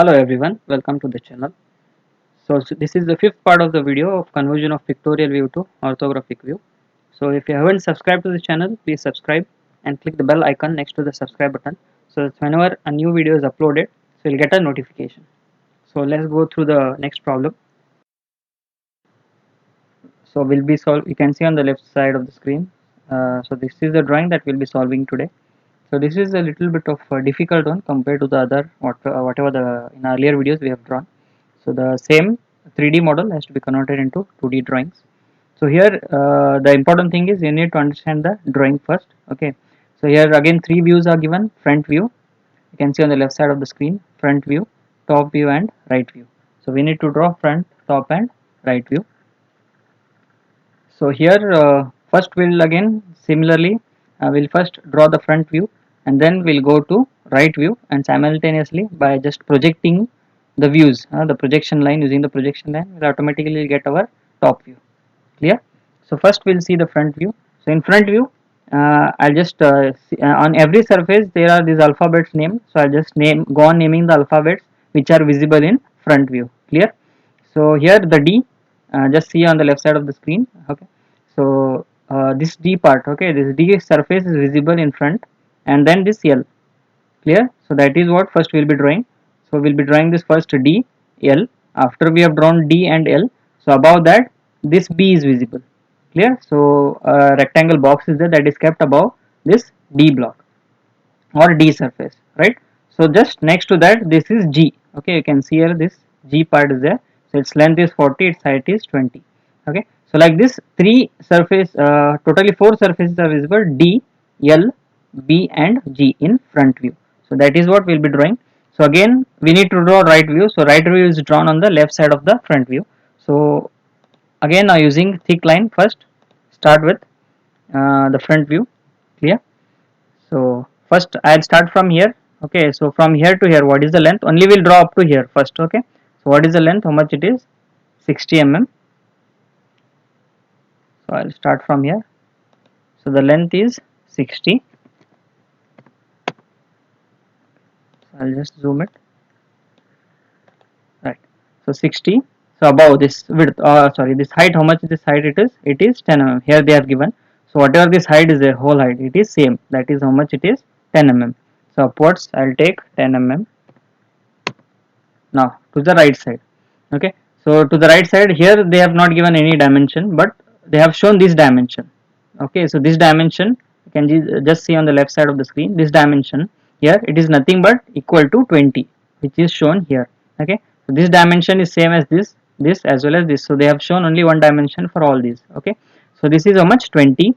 Hello everyone, welcome to the channel. This is the fifth part of the video of conversion of pictorial view to orthographic view. So if you haven't subscribed to the channel, please subscribe and click the bell icon next to the subscribe button so that whenever a new video is uploaded, so you'll get a notification. So let's go through the next problem. So we'll be you can see on the left side of the screen. So this is the drawing that we'll be solving today. So this is a little bit of a difficult one compared to the other whatever the in earlier videos we have drawn. So the same 3D model has to be converted into 2D drawings. So here the important thing is you need to understand the drawing first. Okay. So here again three views are given: front view, you can see on the left side of the screen, front view, top view and right view. So we need to draw front, top and right view. So here first we'll again similarly we'll first draw the front view and then we'll go to right view, and simultaneously by just projecting the views, the projection line, using the projection line we'll automatically get our top view. Clear? So first we'll see the front view. So in front view I'll just on every surface there are these alphabets named, so I'll just go on naming the alphabets which are visible in front view. Clear? So here the D, just see on the left side of the screen. Okay, so this D part, okay, this D surface is visible in front, and then this L. Clear? So that is what first we'll be drawing. So we'll be drawing this first D, L. After we have drawn D and L, so above that this B is visible. Clear? So a rectangle box is there that is kept above this D block or D surface, right? So just next to that this is G. Okay, you can see here this G part is there. So its length is 40, its height is 20. Okay, so like this three surface, totally four surfaces are visible: D, L, B and G in front view. So that is what we'll be drawing. So again we need to draw right view. So right view is drawn on the left side of the front view. So again now using thick line, first start with the front view. Clear? So first I'll start from here. Okay, so from here to here, what is the length? Only we'll draw up to here first. Okay, so what is the length? How much it is? 60 mm. So I'll start from here. So the length is 60. So I'll just zoom it. Right. So 60. So above this width, sorry, this height. How much is this height? It is 10 mm. Here they have given. So whatever this height is there, whole height, it is same. That is how much it is? 10 mm. So upwards, I'll take 10 mm. Now to the right side. Okay, so to the right side here they have not given any dimension, but they have shown this dimension. Okay, so this dimension you can just see on the left side of the screen. This dimension here, it is nothing but equal to 20, which is shown here. Okay, so this dimension is same as this as well as this. So they have shown only one dimension for all these. Okay, so this is how much? 20.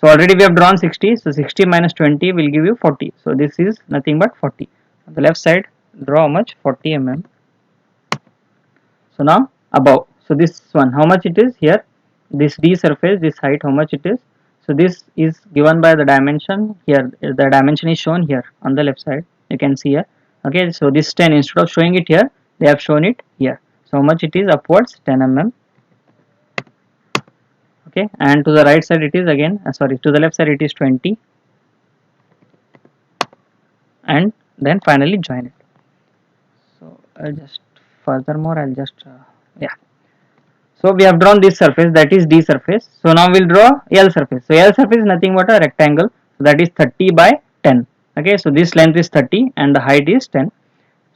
So already we have drawn 60. So 60 minus 20 will give you 40. So this is nothing but 40. On the left side, draw how much? 40 mm. So now above, so this one, how much it is here? This D surface, this height, how much it is? So this is given by the dimension here. The dimension is shown here on the left side. You can see here. Okay, so this 10, instead of showing it here, they have shown it here. So how much it is? Upwards 10 mm. Okay, and to the right side it is again, sorry, to the left side it is 20, and then finally join it. So I'll just furthermore I'll just yeah. So we have drawn this surface, that is D surface. So now we'll draw L surface. So L surface is nothing but a rectangle. So that is 30 by 10. Okay, so this length is 30 and the height is 10.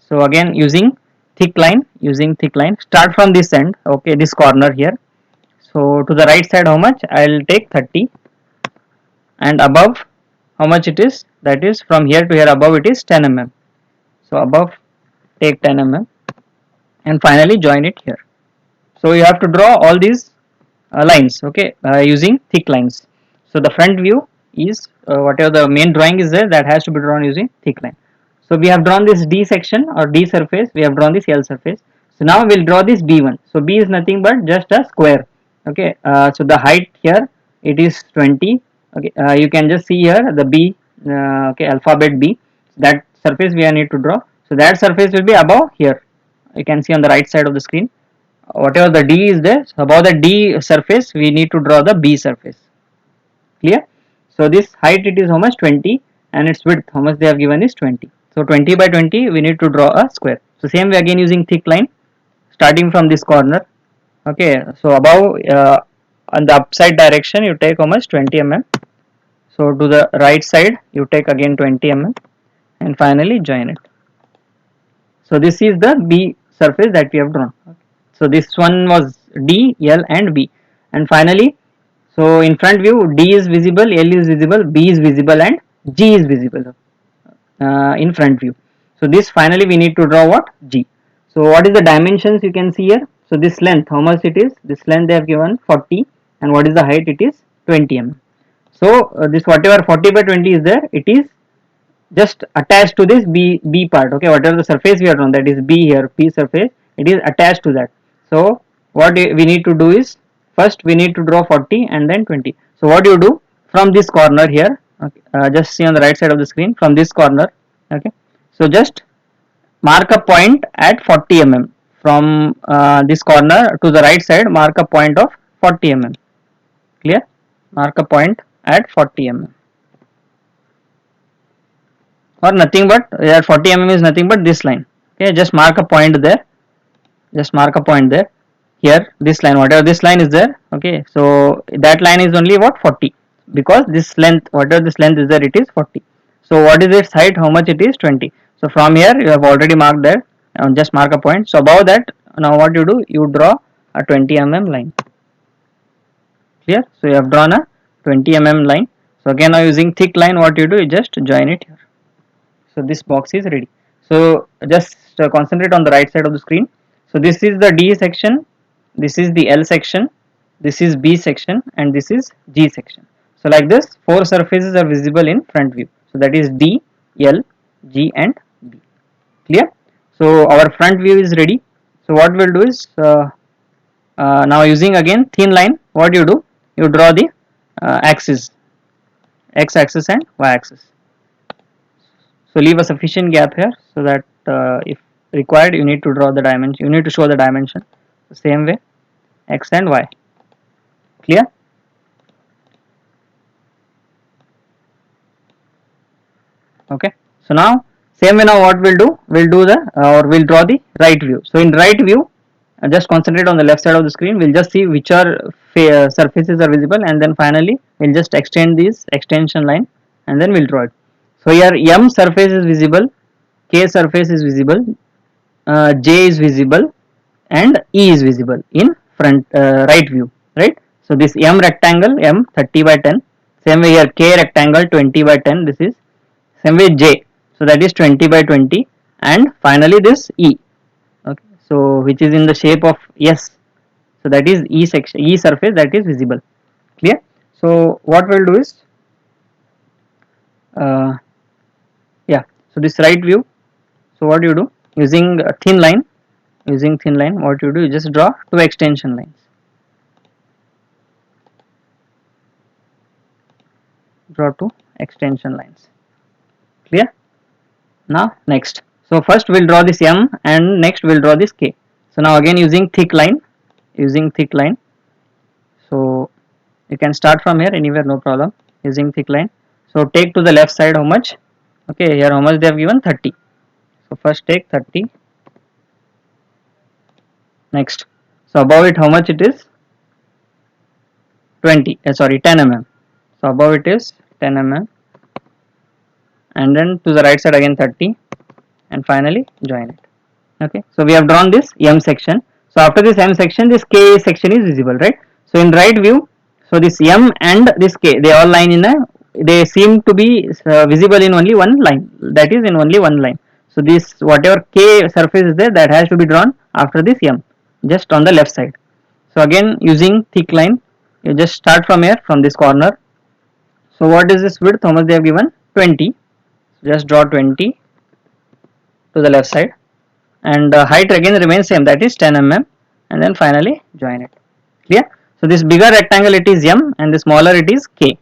So again using thick line, start from this end. Okay, this corner here. So to the right side how much? I'll take 30, and above how much it is? That is from here to here above it is 10 mm. So above take 10 mm and finally join it here. So you have to draw all these lines, okay, using thick lines. So the front view is whatever the main drawing is there, that has to be drawn using thick line. So we have drawn this D section or D surface, we have drawn this L surface. So now we'll draw this B one. So B is nothing but just a square. Okay, so the height here it is 20. Okay, you can just see here the B, okay, alphabet B. That surface we need to draw. So that surface will be above here. You can see on the right side of the screen. Whatever the D is there, so above the D surface we need to draw the B surface. Clear? So this height it is how much? 20, and its width how much they have given is 20. So 20 by 20 we need to draw a square. So same way again using thick line, starting from this corner. Okay, so above on the upside direction you take how much, 20 mm. So to the right side you take again 20 mm and finally join it. So this is the B surface that we have drawn. So this one was D, L and B, and finally, so in front view D is visible, L is visible, B is visible and G is visible in front view. So this finally we need to draw what, G. So what is the dimensions you can see here? So this length, how much it is? This length they have given 40, and what is the height? It is 20 mm. So this whatever 40 by 20 is there, it is just attached to this B part. Okay, whatever the surface we are drawn, that is B here, P surface, it is attached to that. So what we need to do is, first we need to draw 40 and then 20. So what you do from this corner here, okay, just see on the right side of the screen, from this corner, okay, so just mark a point at 40 mm. From this corner to the right side, mark a point of 40 mm. Clear? Mark a point at 40 mm. Or nothing but, 40 mm is nothing but this line. Okay, just mark a point there. Just mark a point there. Here, this line, whatever this line is there. Okay, so that line is only what, 40, because this length, whatever this length is there, it is 40. So what is its height? How much it is? 20. So from here you have already marked there. Just mark a point. So above that, now what you do? You draw a 20 mm line. Clear? So you have drawn a 20 mm line. So again, now using thick line, what you do? You just join it here. So this box is ready. So just concentrate on the right side of the screen. So this is the D section, this is the L section, this is B section, and this is G section. So like this, 4 surfaces are visible in front view. So that is D, L, G and B. Clear? So our front view is ready. So what we'll do is, now using again thin line, what you do? You draw the axis, X axis and Y axis. So leave a sufficient gap here, so that if required you need to draw the dimension, you need to show the dimension the same way, X and Y. Clear? Okay, so now same way, now what we'll do, we'll do the we'll draw the right view. So in right view, just concentrate on the left side of the screen. We'll just see which are surfaces are visible, and then finally we'll just extend this extension line and then we'll draw it. So here M surface is visible, K surface is visible, J is visible and E is visible in front right view, right? So this M rectangle, M 30 by 10, same way here K rectangle 20 by 10, this is same way J, so that is 20 by 20, and finally this E, okay, so which is in the shape of S, so that is E section, E surface that is visible. Clear? So what we'll do is, yeah, so this right view, so what you do, using a thin line, what you do, you just draw 2 extension lines. Draw 2 extension lines. Clear? Now next, so first we'll draw this M and next we'll draw this K. So now again using thick line, so you can start from here anywhere, no problem, using thick line. So take to the left side how much, okay, here how much they have given, 30. So first take 30. Next, so above it how much it is, 10 mm. So above it is 10 mm, and then to the right side again 30, and finally join it. Okay, so we have drawn this M section. So after this M section, this K section is visible, right? So in right view, so this M and this K, they all line in a, they seem to be visible in only one line, that is in only one line. So this whatever K surface is there, that has to be drawn after this M, just on the left side. So again using thick line, you just start from here, from this corner. So what is this width, how much they have given, 20. Just draw 20 to the left side, and height again remains same, that is 10 mm, and then finally join it. Clear? So this bigger rectangle it is M and the smaller it is K.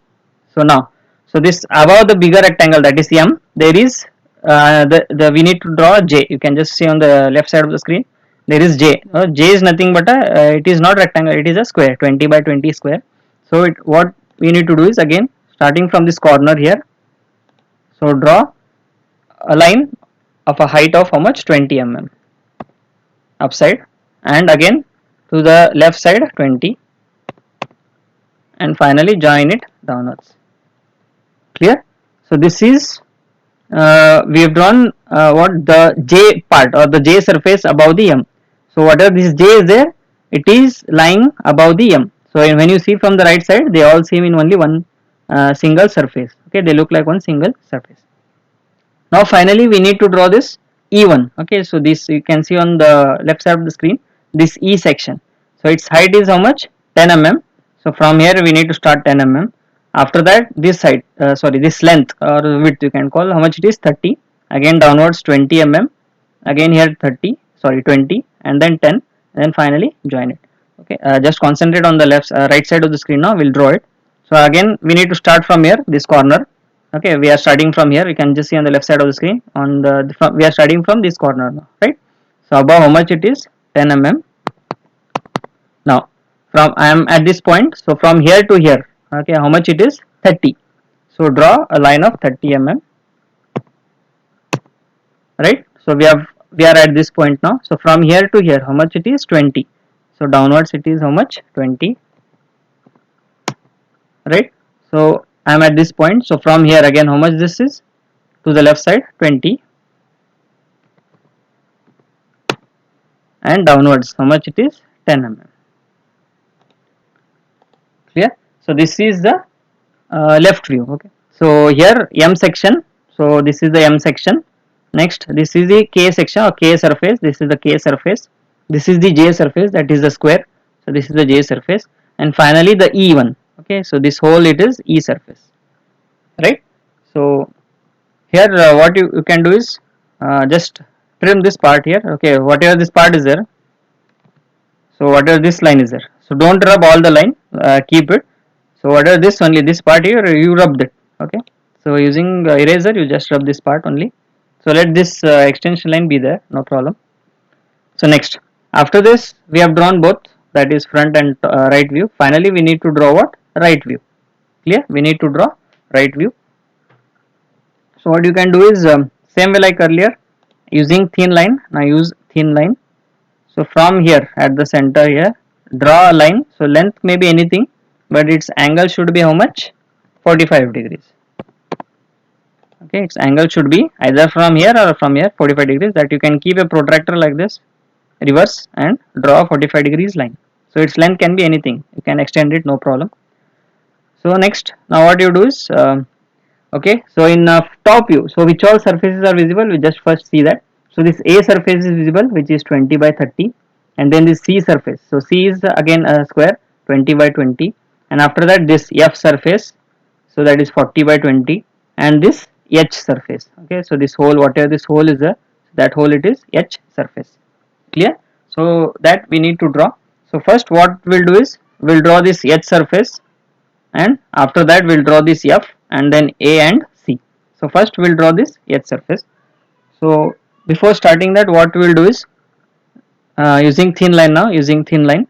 So now, so this above the bigger rectangle, that is M, there is we need to draw J. You can just see on the left side of the screen, there is J. J is nothing but a, it is not rectangle, it is a square, 20 by 20 square. So what we need to do is, again starting from this corner here, so draw a line of a height of how much, 20 mm. upside, and again to the left side 20, and finally join it downwards. Clear? So this is we have drawn what the J part or the J surface above the M. So whatever this J is there, it is lying above the M. So when you see from the right side, they all seem in only one single surface. Okay, they look like one single surface. Now finally we need to draw this E1. Okay, so this you can see on the left side of the screen, this E section. So its height is how much? 10 mm. So from here we need to start 10 mm. After that this side, this length or width you can call, how much it is? 30. Again downwards 20 mm. Again here 20, and then 10, and then finally join it. Okay, just concentrate on the right side of the screen now. We'll draw it. So again we need to start from here, this corner. Okay, we are starting from here. You can just see on the left side of the screen. We are starting from this corner now, right? So above how much it is? 10 mm. Now from I am at this point. So from here to here, okay, how much it is? 30. So draw a line of 30 mm. Right? So we are at this point now. So from here to here, how much it is? 20. So downwards it is how much? 20. Right? So I am at this point. So from here again, how much this is? To the left side 20, and downwards how much it is? 10 mm. Clear? So this is the left view. Okay, so here M section. So this is the M section. Next, this is the K section or K surface. This is the K surface. This is the J surface, that is the square. So this is the J surface, and finally the E1. Okay, so this whole it is E surface, right? So here what you can do is just trim this part here. Okay, whatever this part is there, so whatever this line is there, so don't rub all the line, keep it. So whatever this, only this part here you rub it. Okay, so using eraser you just rub this part only. So let this extension line be there, no problem. So next, after this we have drawn both, that is front and right view. Finally we need to draw what? Right view. Clear? We need to draw right view. So what you can do is same way like earlier, using thin line. Now use thin line. So from here at the center here, draw a line. So length may be anything, but its angle should be how much? 45 degrees. Okay, its angle should be either from here or from here, 45 degrees. That you can keep a protractor like this, reverse, and draw a 45 degrees line. So its length can be anything. You can extend it, no problem. So next, now what you do is okay, so in top view, so which all surfaces are visible? We just first see that. So this A surface is visible, which is 20 by 30, and then this C surface. So C is again a square, 20 by 20, and after that this F surface, so that is 40 by 20, and this H surface. Okay, so this whole, whatever this hole is there, that hole it is H surface. Clear? So that we need to draw. So first what we'll do is we'll draw this H surface, and after that we'll draw this F, and then A and C. So first we'll draw this H surface. So before starting that, what we'll do is using thin line now, using thin line,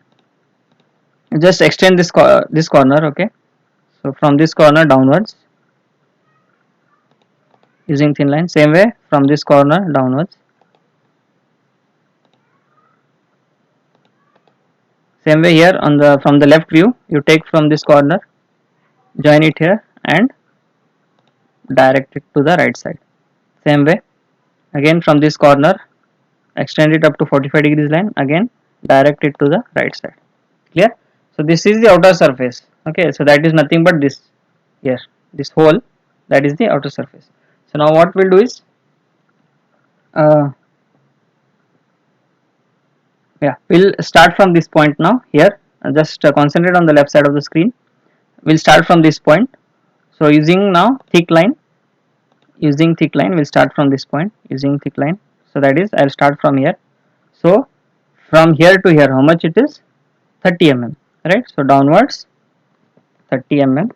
just extend this corner. Okay, so from this corner downwards, using thin line, same way from this corner downwards, same way here on the from the left view, you take from this corner, join it here and direct it to the right side. Same way again from this corner, extend it up to 45 degrees line, again direct it to the right side. Clear? So this is the outer surface. Okay, so that is nothing but this here, this hole, that is the outer surface. So now what we'll do is we'll start from this point now. Here just concentrate on the left side of the screen. We'll start from this point. So using now thick line, we'll start from this point using thick line. So that is, I'll start from here. So from here to here, how much it is? 30 mm, right? So downwards 30 mm.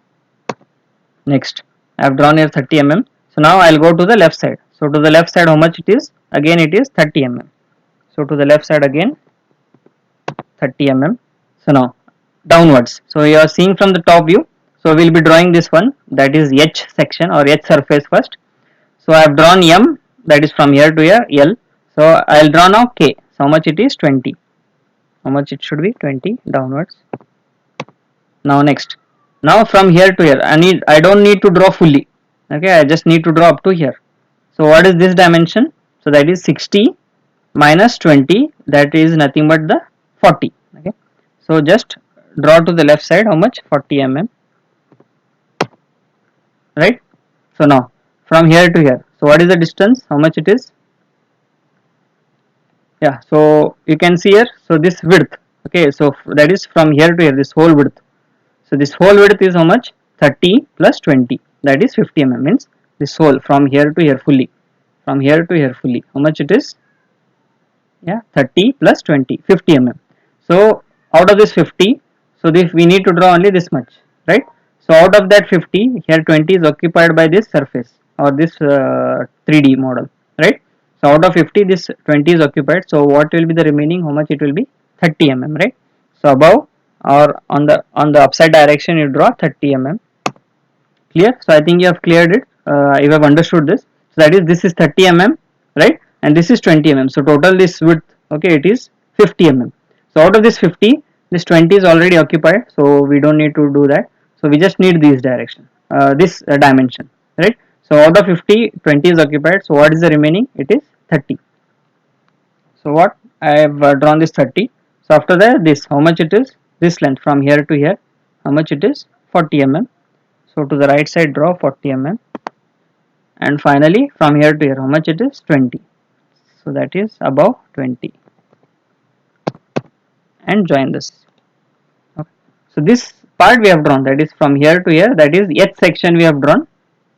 Next, I have drawn here 30 mm. So now I'll go to the left side. So to the left side, how much it is? Again it is 30 mm. So to the left side again 30 mm. So now downwards. So you are seeing from the top view. So we'll be drawing this one, that is H section or H surface first. So I have drawn M, that is from here to here, L. So I'll draw now K. So how much it is? 20. How much it should be? 20 downwards. Now next, now from here to here, I don't need to draw fully. Okay, I just need to draw up to here. So what is this dimension? So that is 60 minus 20, that is nothing but the 40. Okay, so just draw to the left side. How much? 40 mm, right? So now from here to here, so what is the distance? How much it is? Yeah, so you can see here, so this width, okay, so that is from here to here, this whole width. So this whole width is how much? 30 plus 20, that is 50 mm, means this whole from here to here fully, from here to here fully, how much it is? Yeah, 30 plus 20, 50 mm. So out of this 50, so this we need to draw only this much, right? So out of that 50, here 20 is occupied by this surface or this 3D model, right? So out of 50, this 20 is occupied. So what will be the remaining? How much it will be? 30 mm, right? So above or on the upside direction, you draw 30 mm. Clear? So I think you have cleared it. You have understood this. So that is, this is 30 mm, right? And this is 20 mm. So total this width, okay, it is 50 mm. So out of this 50, this 20 is already occupied. So we don't need to do that. So we just need this direction, this dimension, right? So out of 50, 20 is occupied. So what is the remaining? It is 30. So what I have drawn this 30. So after that, this, how much it is? This length from here to here, how much it is? 40 mm. So to the right side, draw 40 mm, and finally from here to here, how much it is? 20. So that is above 20, and join this. Okay. So this part we have drawn, that is from here to here, that is H section we have drawn,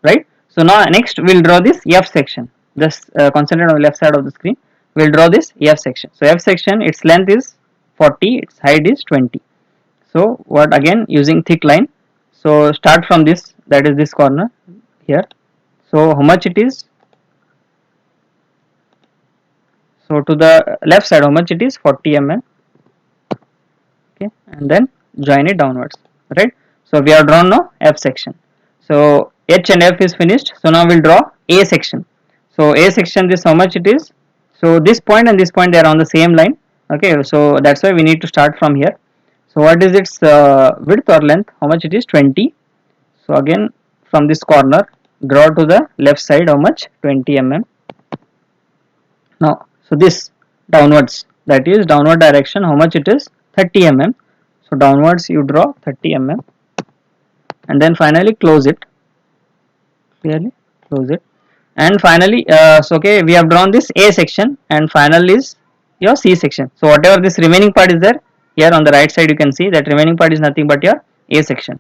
right? So now next we'll draw this F section. Just concentrate on the left side of the screen. We'll draw this F section. So F section, its length is 40, its height is 20. So what, again using thick line. So start from this, that is this corner here. So how much it is? So to the left side, how much it is? 40 mm. Okay, and then join it downwards, right? So we have drawn now F section. So H and F is finished. So now we'll draw A section. So A section, this how much it is? So this point and this point, they are on the same line. Okay, so that's why we need to start from here. So what is its width or length? How much it is? 20. So again from this corner, draw to the left side, how much? 20 mm. Now, so this downwards, that is downward direction, how much it is? 30 mm. So downwards you draw 30 mm, and then finally close it. Clearly close it, and finally so okay, we have drawn this A section, and final is your C section. So whatever this remaining part is there, here on the right side you can see that remaining part is nothing but your A section.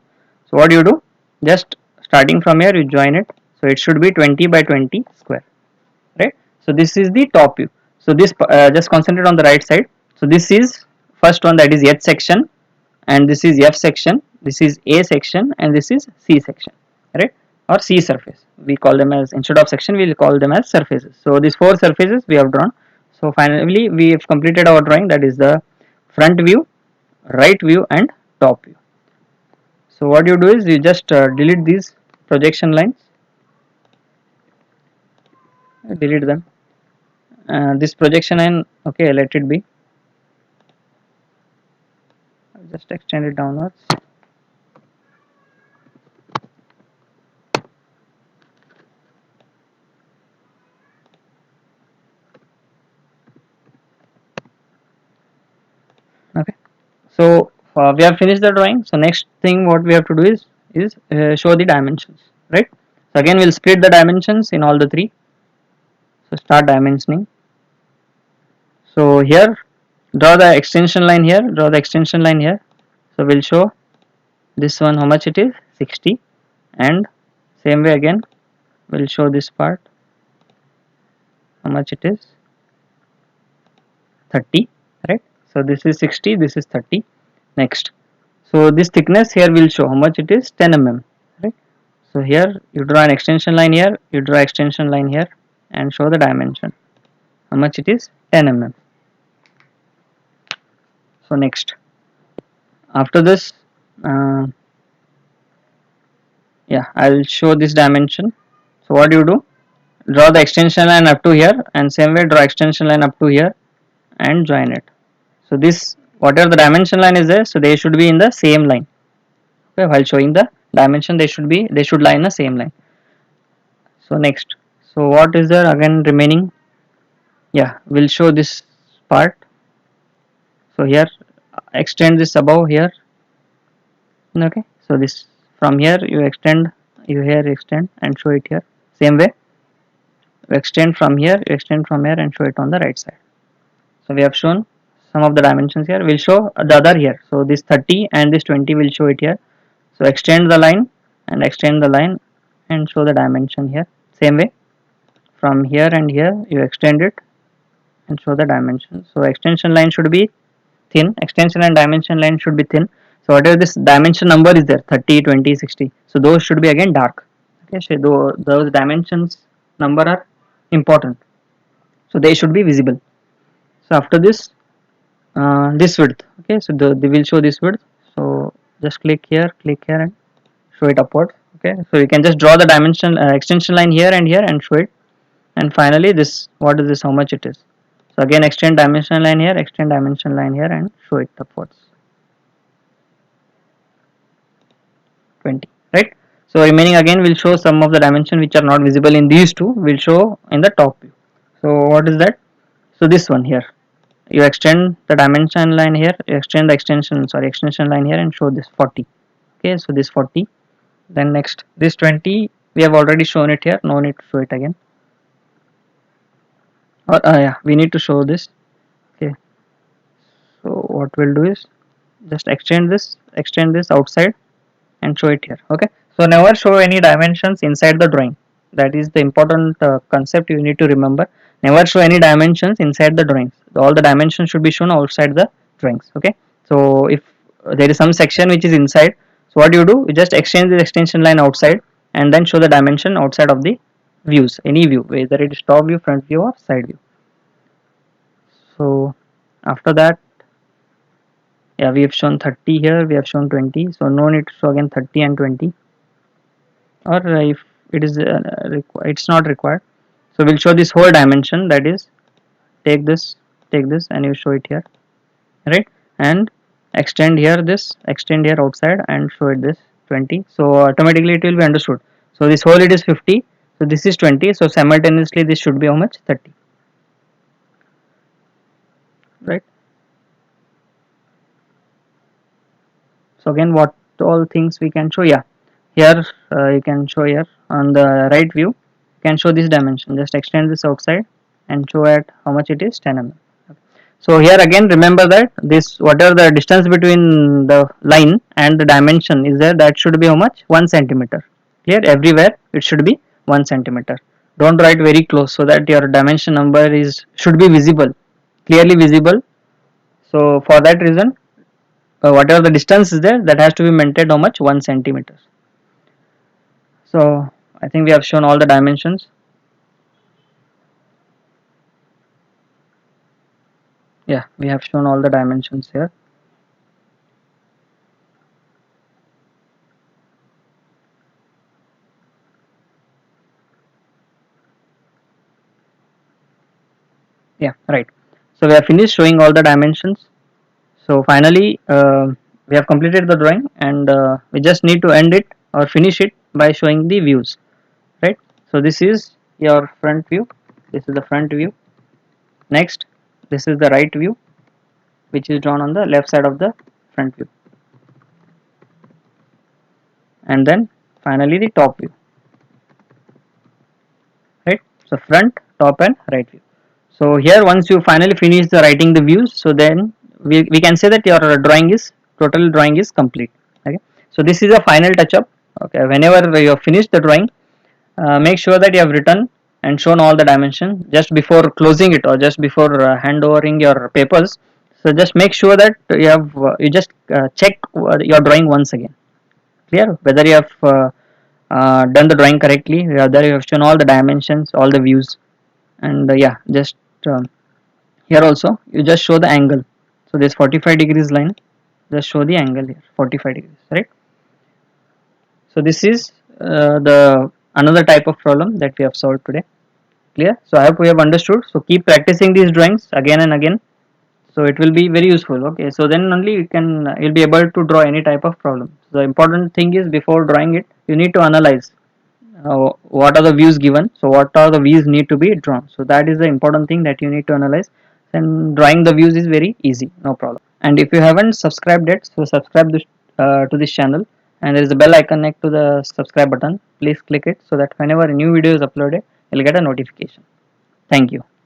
So what do you do? Just starting from here, you join it. So it should be 20 by 20 square, right? So this is the top view. So this just concentrate on the right side. So this is first one, that is H section, and this is F section, this is A section, and this is C section, right? Or C surface, we call them as, instead of section we will call them as surfaces. So these four surfaces we have drawn. So finally we have completed our drawing, that is the front view, right view, and top view. So what you do is you just delete these projection lines, delete them. This projection line, okay, let it be. I'll just extend it downwards. Okay, so we have finished the drawing. So next thing what we have to do is show the dimensions, right? So again we'll split the dimensions in all the three. So start dimensioning. So here, draw the extension line here, draw the extension line here. So we'll show this one, how much it is? 60, and same way again we'll show this part, how much it is? 30, right? So this is 60, this is 30. Next, so this thickness here will show how much it is? 10 mm, right? So here you draw an extension line here, you draw extension line here, and show the dimension, how much it is? 10 mm. So next, after this, yeah, I'll show this dimension. So what do you do? Draw the extension line up to here, and same way draw extension line up to here, and join it. So this, whatever the dimension line is there, so they should be in the same line. Okay, while showing the dimension, they should lie in the same line. So next, so what is there again remaining? Yeah, we'll show this part. So here, extend this above here. Okay, so this from here you extend, you here extend and show it here. Same way, you extend from here, you extend from here and show it on the right side. So we have shown some of the dimensions here. We'll show the other here. So this 30 and this 20 will show it here. So extend the line and extend the line and show the dimension here. Same way, from here and here you extend it and show the dimension. So extension line should be thin, extension and dimension line should be thin. So whatever this dimension number is there, 30, 20, 60, so those should be again dark. Okay, so those dimensions number are important, so they should be visible. So after this, this width, okay, so they will show this width. So just click here and show it upward. Okay, so you can just draw the dimension extension line here and show it. And finally this, what is this, how much it is. So again extend dimension line here, extend dimension line here and show it upwards. 20, right? So remaining again will show some of the dimension which are not visible in these two, will show in the top view. So what is that? So this one here, you extend the dimension line here, you extend the extension line here and show this 40. Okay, so this 40. Then next this 20, we have already shown it here, no need to show it again. Or yeah, we need to show this. Okay, so what we'll do is just extend this outside and show it here. Okay, so never show any dimensions inside the drawing. That is the important concept you need to remember. Never show any dimensions inside the drawings. All the dimensions should be shown outside the drawings. Okay, so if there is some section which is inside, so what you do, you just extend the extension line outside and then show the dimension outside of the views, any view, whether it is top view, front view or side view. So after that, yeah, we have shown 30 here, we have shown 20, so no need to show again 30 and 20. Or if it is it's not required, so we'll show this whole dimension, that is take this and you show it here, right? And extend here outside and show it this 20, so automatically it will be understood. So this whole, it is 50, so this is 20, so simultaneously this should be how much, 30, right? So again, what all things we can show, yeah, here you can show here on the right view, you can show this dimension, just extend this outside and show at how much it is, 10 mm. So here again remember that this, whatever the distance between the line and the dimension is there, that should be how much, 1 centimeter. Clear? Everywhere it should be 1 centimeter. Don't write very close, so that your dimension number should be visible, clearly visible. So for that reason, whatever the distance is there, that has to be maintained how much, 1 centimeter. So I think we have shown all the dimensions. Yeah, we have shown all the dimensions here. Yeah, right. So we have finished showing all the dimensions. So finally we have completed the drawing, and we just need to end it or finish it by showing the views, right? So this is your front view, this is the front view. Next, this is the right view, which is drawn on the left side of the front view. And then finally the top view, right? So front, top and right view. So here once you finally finish the writing the views, so then we can say that your total drawing is complete. Okay, so this is a final touch up. Okay, whenever you have finished the drawing, make sure that you have written and shown all the dimensions just before closing it, or just before hand overing your papers. So just make sure that you just check your drawing once again. Clear? Whether you have done the drawing correctly, whether you have shown all the dimensions, all the views, and yeah, just here also you just show the angle. So this 45 degrees line, just show the angle here, 45 degrees, right? So this is the another type of problem that we have solved today. Clear? So I hope we have understood. So keep practicing these drawings again and again. So it will be very useful. Okay, so then only you'll be able to draw any type of problem. The important thing is, before drawing it, you need to analyze what are the views given, so what are the views need to be drawn. So that is the important thing that you need to analyze. And drawing the views is very easy, no problem. And if you haven't subscribed yet, so subscribe to this channel, and there is a bell icon next to the subscribe button. Please click it so that whenever a new video is uploaded, you'll get a notification. Thank you.